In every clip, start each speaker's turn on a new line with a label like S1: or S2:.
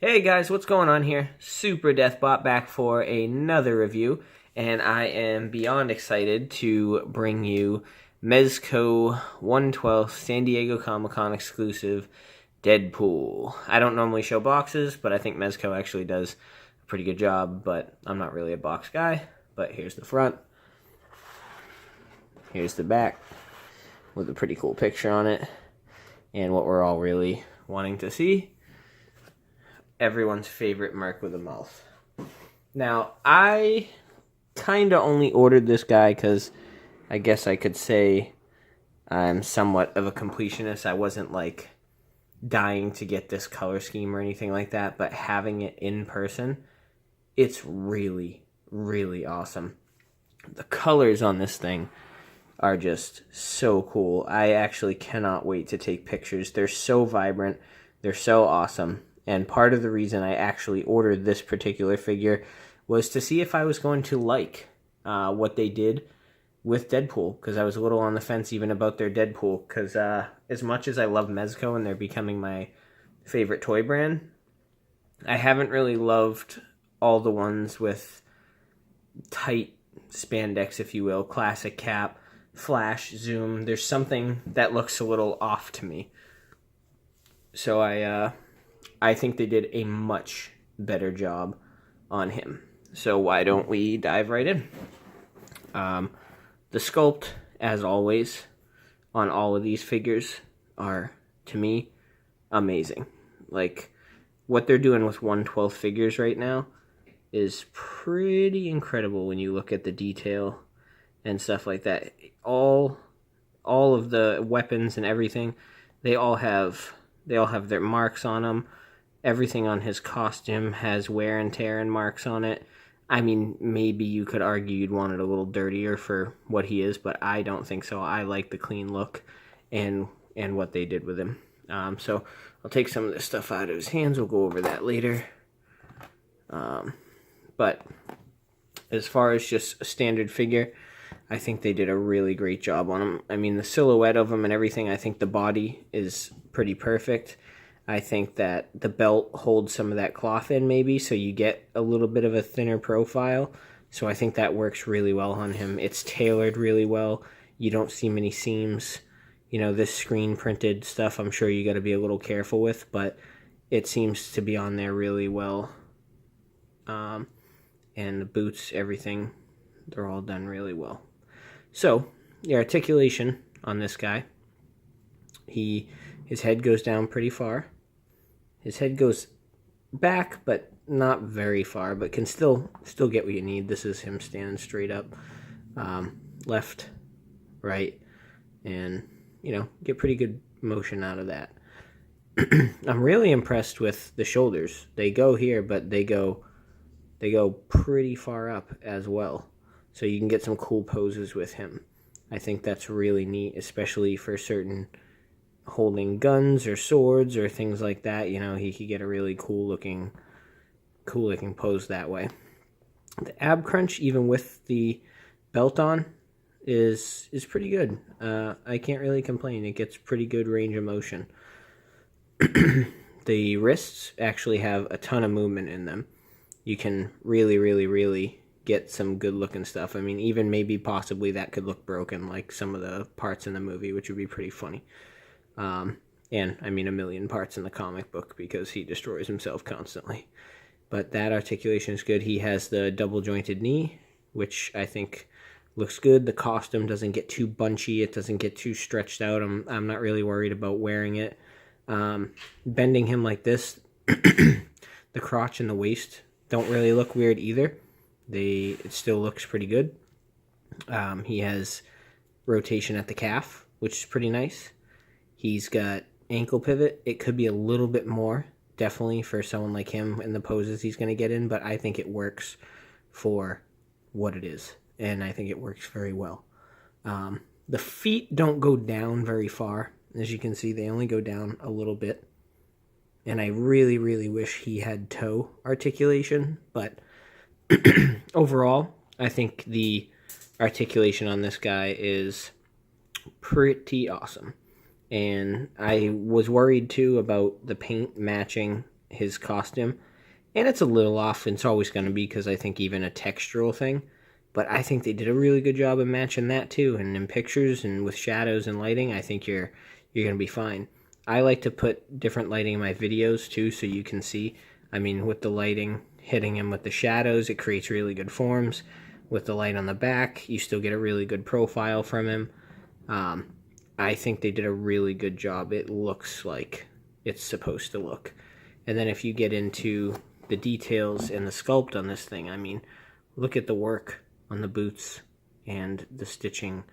S1: Hey guys, what's going on here? Super Deathbot back for another review, and I am beyond excited to bring you Mezco 112 San Diego Comic-Con exclusive Deadpool. I don't normally show boxes, but I think Mezco actually does a pretty good job, but I'm not really a box guy. But here's the front. Here's the back with a pretty cool picture on it, and what we're all really wanting to see. Everyone's favorite Merc with a mouth. Now, I kind of only ordered this guy because I guess I could say I'm somewhat of a completionist. I wasn't like dying to get this color scheme or anything like that, but having it in person, it's really, really awesome. The colors on this thing are just so cool. I actually cannot wait to take pictures. They're so vibrant. They're so awesome. And part of the reason I actually ordered this particular figure was to see if I was going to like what they did with Deadpool, because I was a little on the fence even about their Deadpool, because as much as I love Mezco and they're becoming my favorite toy brand, I haven't really loved all the ones with tight spandex, if you will, classic cap, flash, zoom. There's something that looks a little off to me. So I think they did a much better job on him. So why don't we dive right in? The sculpt, as always, on all of these figures are, to me, amazing. Like, what they're doing with 1/12 figures right now is pretty incredible when you look at the detail and stuff like that. All of the weapons and everything, they all have their marks on them. Everything on his costume has wear and tear and marks on it. I mean, maybe you could argue you'd want it a little dirtier for what he is, but I don't think so. I like the clean look and what they did with him. So I'll take some of this stuff out of his hands. We'll go over that later. But as far as just a standard figure, I think they did a really great job on him. I mean, the silhouette of him and everything, I think the body is pretty perfect. I think that the belt holds some of that cloth in maybe, so you get a little bit of a thinner profile. So I think that works really well on him. It's tailored really well. You don't see many seams. You know, this screen printed stuff, I'm sure you got to be a little careful with, but it seems to be on there really well. And the boots, everything, they're all done really well. So, the articulation on this guy, his head goes down pretty far. His head goes back, but not very far, but can still get what you need. This is him standing straight up, left, right, and, you know, get pretty good motion out of that. I'm really impressed with the shoulders. They go here, but they go pretty far up as well. So you can get some cool poses with him. I think that's really neat, especially for certain holding guns or swords or things like that. You know, he could get a really cool looking pose that way. The ab crunch, even with the belt on, is pretty good. I can't really complain. It gets pretty good range of motion. The wrists actually have a ton of movement in them. You can really get some good looking stuff. I mean, even maybe possibly that could look broken like some of the parts in the movie, which would be pretty funny. And I mean a million parts in the comic book because he destroys himself constantly. But that articulation is good. He has the double jointed knee, which I think looks good. The costume doesn't get too bunchy. It doesn't get too stretched out. I'm not really worried about wearing it. Bending him like this, the crotch and the waist don't really look weird either. It still looks pretty good. He has rotation at the calf, which is pretty nice. He's got ankle pivot. It could be a little bit more, definitely, for someone like him and the poses he's going to get in, but I think it works for what it is, and I think it works very well. The feet don't go down very far. As you can see, they only go down a little bit, and I really wish he had toe articulation, but overall, I think the articulation on this guy is pretty awesome. And I was worried too about the paint matching his costume. And it's a little off, and it's always going to be, because I think even a textural thing. But I think they did a really good job of matching that too. And in pictures and with shadows and lighting, I think you're going to be fine. I like to put different lighting in my videos too, so you can see. I mean, with the lighting hitting him with the shadows, it creates really good forms. With the light on the back, you still get a really good profile from him. I think they did a really good job. It looks like it's supposed to look. And then if you get into the details and the sculpt on this thing, I mean, look at the work on the boots and the stitching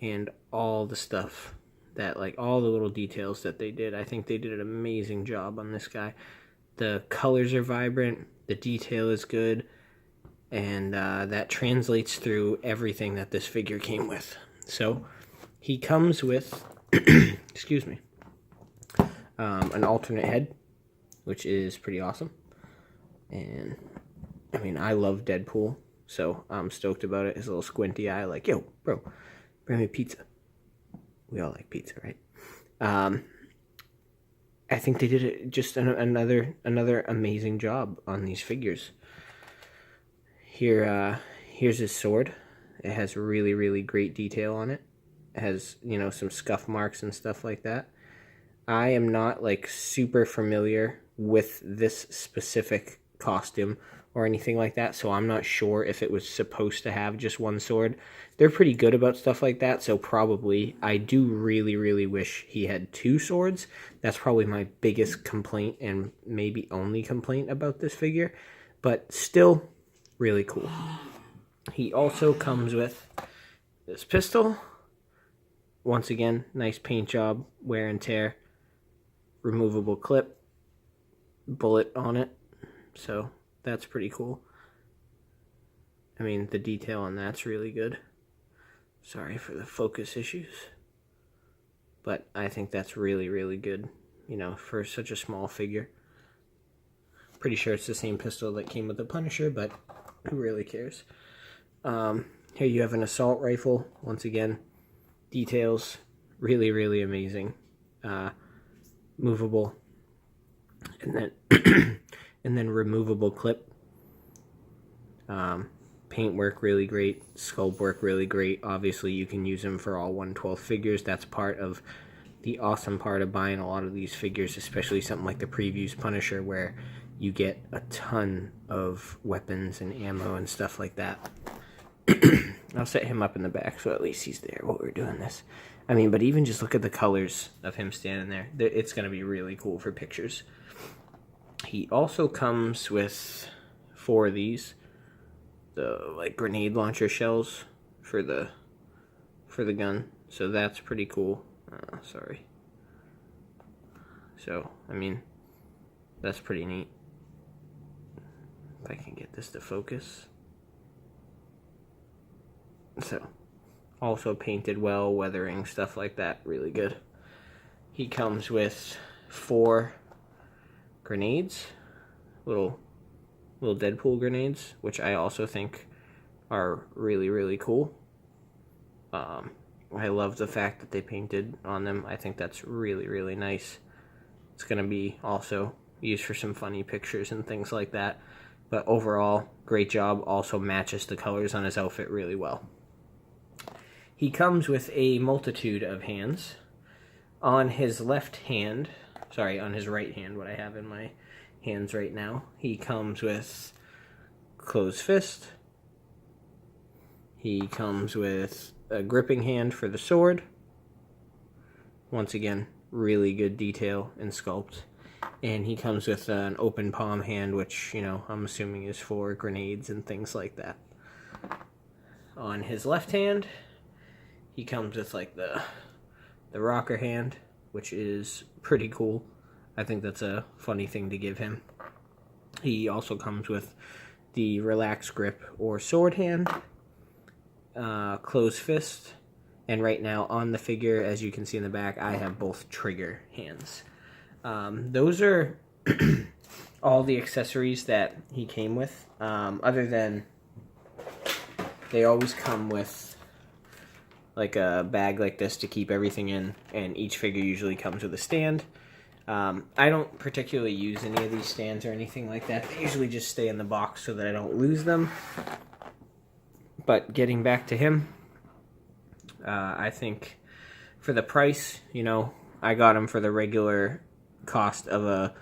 S1: and all the stuff that, like, all the little details that they did. I think they did an amazing job on this guy. The colors are vibrant, the detail is good, and that translates through everything that this figure came with. So he comes with excuse me, an alternate head, which is pretty awesome. And I mean, I love Deadpool, so I'm stoked about it. His little squinty eye, like, yo, bro, bring me pizza. We all like pizza, right? I think they did just another amazing job on these figures. Here's his sword. It has really, really great detail on it. It has, you know, some scuff marks and stuff like that. I am not, like, super familiar with this specific costume or anything like that, so I'm not sure if it was supposed to have just one sword. They're pretty good about stuff like that, so probably. I do really, really wish he had two swords. That's probably my biggest complaint, and maybe only complaint about this figure, but still really cool. He also comes with this pistol. Once again, nice paint job, wear and tear, removable clip, bullet on it, so that's pretty cool. I mean, the detail on that's really good. Sorry for the focus issues, but I think that's really, really good, you know, for such a small figure. Pretty sure it's the same pistol that came with the Punisher, but who really cares? Here you have an assault rifle. Once again, details, really, really amazing. Movable, and then and then removable clip. Paint work really great, sculpt work really great. Obviously, you can use them for all 1/12 figures. That's part of the awesome part of buying a lot of these figures, especially something like the Previews Punisher, where you get a ton of weapons and ammo and stuff like that. I'll set him up in the back so at least he's there while we're doing this. I mean, but even just look at the colors of him standing there. It's going to be really cool for pictures. He also comes with 4 of these, the like grenade launcher shells for the gun. So that's pretty cool. Sorry. So, I mean, that's pretty neat. If I can get this to focus. So, also painted well, weathering, stuff like that, really good. He comes with 4 grenades, little Deadpool grenades, which I also think are really, really cool. I love the fact that they painted on them. I think that's really, really nice. It's going to be also used for some funny pictures and things like that. But overall, great job. Also matches the colors on his outfit really well. He comes with a multitude of hands. On his left hand, sorry, on his right hand, what I have in my hands right now, he comes with closed fist. He comes with a gripping hand for the sword. Once again, really good detail and sculpt. And he comes with an open palm hand, which, you know, I'm assuming is for grenades and things like that. On his left hand, he comes with like the rocker hand, which is pretty cool. I think that's a funny thing to give him. He also comes with the relaxed grip or sword hand, closed fist, and right now on the figure, as you can see in the back, I have both trigger hands. Those are all the accessories that he came with, other than they always come with like a bag like this to keep everything in, and each figure usually comes with a stand. I don't particularly use any of these stands or anything like that. They usually just stay in the box so that I don't lose them. But getting back to him, I think for the price, you know, I got him for the regular cost of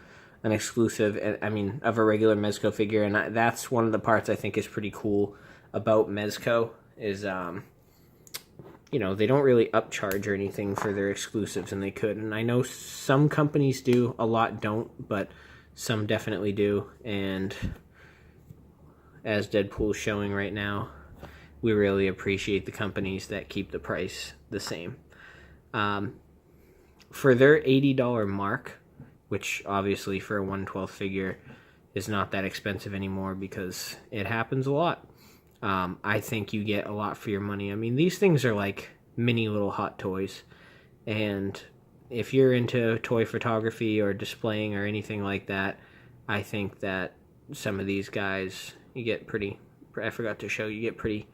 S1: an exclusive, I mean, of a regular Mezco figure, and that's one of the parts I think is pretty cool about Mezco is, you know, they don't really upcharge or anything for their exclusives, and they could. And I know some companies do, a lot don't, but some definitely do. And as Deadpool's showing right now, we really appreciate the companies that keep the price the same. For their $80 mark, which obviously for a 1/12 figure is not that expensive anymore because it happens a lot. I think you get a lot for your money. I mean, these things are like mini little hot toys. And if you're into toy photography or displaying or anything like that, I think that some of these guys, you get pretty, I forgot to show, you get pretty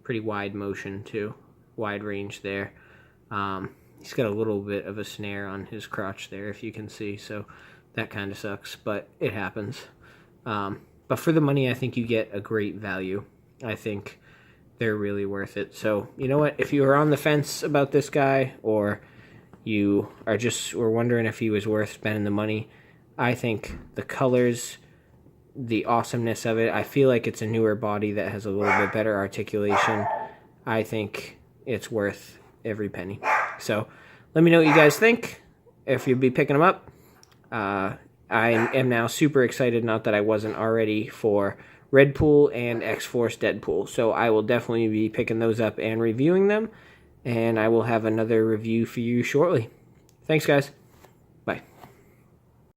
S1: wide motion too. Wide range there. He's got a little bit of a snare on his crotch there, if you can see, so that kind of sucks, but it happens. But for the money, I think you get a great value. I think they're really worth it. So, you know what? If you were on the fence about this guy, or you were wondering if he was worth spending the money, I think the colors, the awesomeness of it, I feel like it's a newer body that has a little bit better articulation. I think it's worth every penny. So, let me know what you guys think, if you'll be picking them up. I am now super excited, not that I wasn't already, for Redpool and X-Force Deadpool. So I will definitely be picking those up and reviewing them. And I will have another review for you shortly. Thanks, guys.